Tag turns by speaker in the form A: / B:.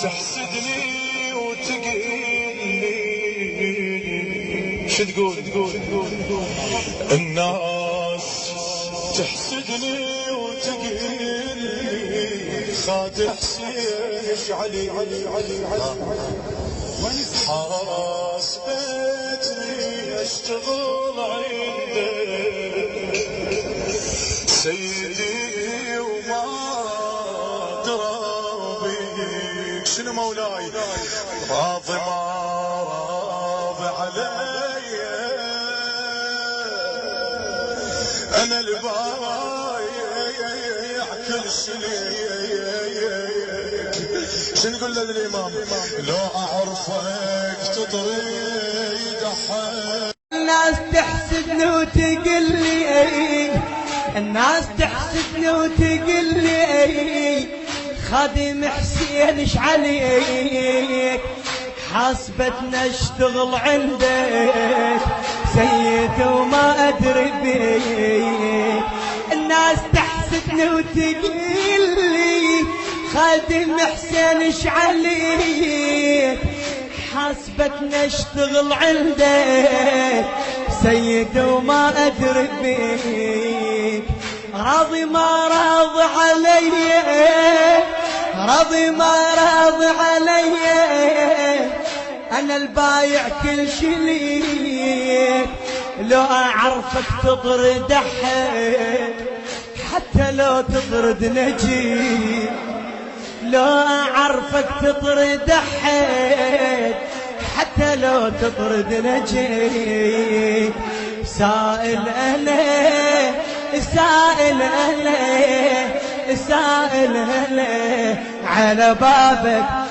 A: تحسدني وتقلي شو تقول الناس تحسدني وتقلي خادم حسين علي حاسبتني اشتغل عندك سيدي وما درى بيك شنو مولاي راضي ما راضي علي انا البايع كل شيء شنو نقول للامام لو اعرفك تطريد احد
B: الناس تحسدني وتقول لي الناس تحسدني وتقول لي خادم حسين ايش عليك حاسبتنا اشتغل عندك سيد وما ادري بيك الناس تحسدني وتقول لي خادم حسين ايش عليك حاسبتنا اشتغل عندك سيد وما ادري بيك راضي ما راضي علي راضي ما راضي علي انا البايع كل شي ليك لو اعرفك تطرد احد حتى لو تطرد نجيب لو اعرفك تطرد احد حتى لو تطرد نجيب سائل انا سائل انا سائل انا على بابك